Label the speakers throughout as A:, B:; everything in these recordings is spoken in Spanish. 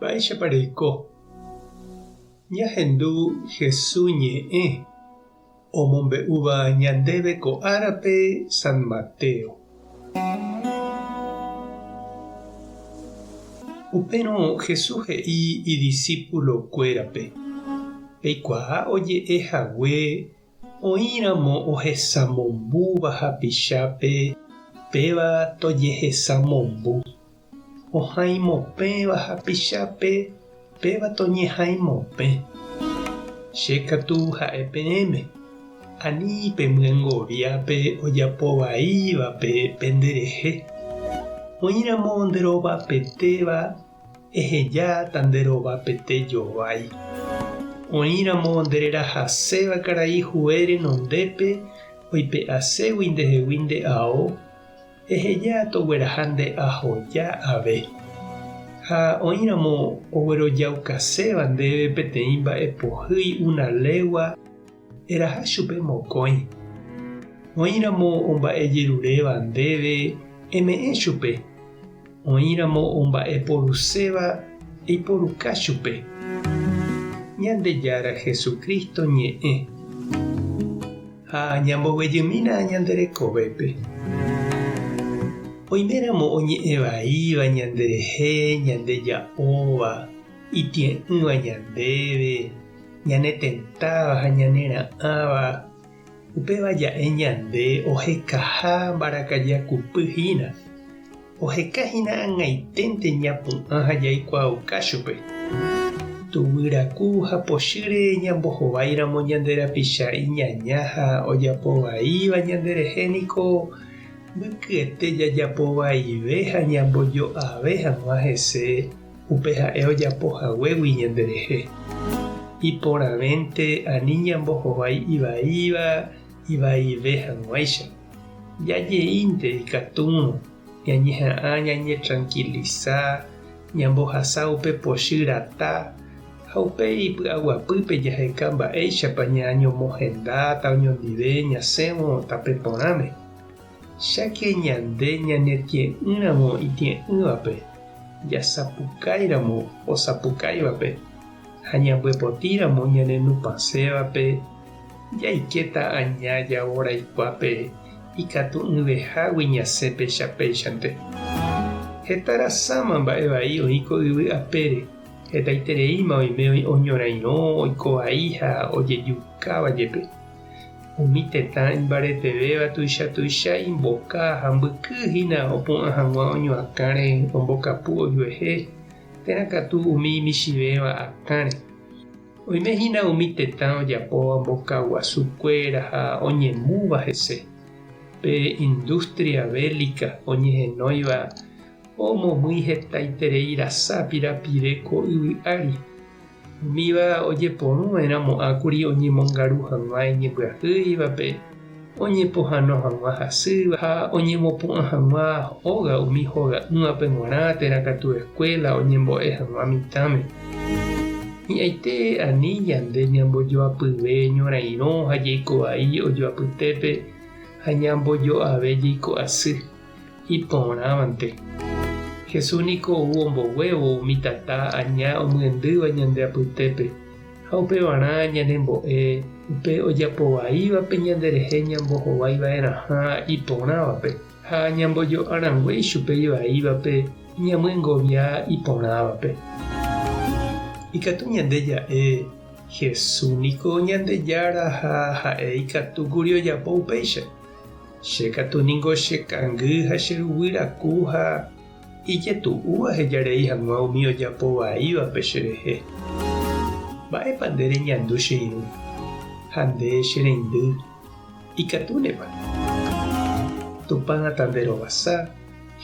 A: Baisha pareiko. Ñahendu Jesús ñe'ẽ omombe'úva ñandéve ko árape San Mateo. Upérõ Jesús he'i idiscípulokuérape. Eikuaa oje'ehague oĩramo ohesamombúva hapichápe péva tojehesamombu. Ohãimopẽva hapichápe péva toñehãimopẽ. Chékatu ha'e peẽme. Ani pemyengoviápe ojapovaívape penderehe. Oĩramo nderovapetéva ehejáta nderovapetéjovái. Oĩramo ndererahaséva karai hue renondépe oipe'aségui ndehegui nde'ao eheja togueraha nde'ahoja ave. Ha oĩramo oguerojaukaséva ndéve peteĩ mba'epohýi una legua eraha chupe mokõi. Oĩramo omba'ejeruréva ndéve eme'ẽ chupe. Oĩramo omba'eporuséva eiporuka chupe. Ñandejára Jesucristo ñe'ẽ. Ha ñamboguejymína ñanderekovépe. Oiméramo oñe'ẽvaíva ñanderehe ñandeja'óva itie'ỹva ñandéve ñanetentáva ha ñanera'ãva. Upéva ja'e ñande ohekaha mbarakajakupyhína. Ohekahína ag̃aiténte ñapu'ã ha jaikuaauka chupe. Tuvyraku ha pochýre ñambohovaíramo ñande rapicha iñaña ha ojapovaíva ñanderehe niko mbykyete jajapovaive ha ñambojoave hag̃ua hese upe ha'e ojapohaguégui ñanderehe. Iporãvénte ani ñambohovái ivaive hag̃uáicha. Jajeínte ikatúrõ ñañeha'ã ñañetranquiliza ñambohasa upe pochýrata. Ha upéi py'aguapýpe jaheka mba'éichapa ñañomohendáta oñondive ñasẽvo tape porãme. Cháke ñande ñanetie'ỹramo itie'ỹvape, jasapukáiramo osapukáivape, ha ñambyepotíramo ñanenupãsévape, jaikéta aña javó raikuápe ikatu yvehágui ñasẽ péicha-péichante. Hetarasáma mba'evai oĩko yvy apére. Hetaitereíma oime oñorairõ oikovai ha ojejukáva jepe. Umi tetã imbaretevéva tuicha imboka ha mbykyhína opu'ã hag̃ua oñoakãre ombokapu ojuehe terakatu umi imichivéva akãre. Oimehína umi tetã ojapóva mboka guasukuéra ha oñemúva hese. Pe industria bélica oñehenóiva omomýi hetaiterei rasa pirapire ko yvy ári. Umíva ojeporũveramo'ãkuri oñemongaru hag̃ua iñepyahýivape, oñepohãno hag̃ua hasýva ha oñemopu'ã hag̃ua óga umi hoga'ỹvape g̃uarã terakatu escuela oñembo'e hag̃ua mitãme. Hi'ãite ani ñande ñambojoapyve ñorairõ ha jeikovai ojoapytépe ha ñambojoave jeiko'asy iporãvante. Jesús niko omboguévo umi tata aña omyendýva ñande apytépe ha upevarã ñanembo'e upe ojapovaívape ñanderehe ñambohovaiva'erãha iporãvape ha ñambojoaranguéi chupe ivaívape ñamyengovia iporãvape. Ikatu ñande ja'e Jesús niko ñandejára ha ha'e ikatukuri ojapo upéicha. Chékatu ningo chekãngy ha cheruguýraku ha ijetu'úva hejarei hag̃ua umi ojapovaívape cherehe. Mba'épa nde reñandu che irũ ha nde chereindy ikatúnepa. Tupãta nderovasa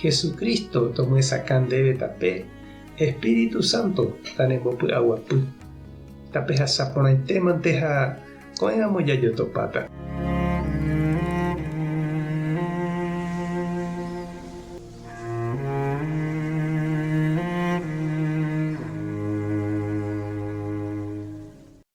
A: Jesucristo tomyesakã ndéve tape Espíritu Santo tanembopy'aguapy tape hasaporãitémante ha ko'ẽramo jajotopáta.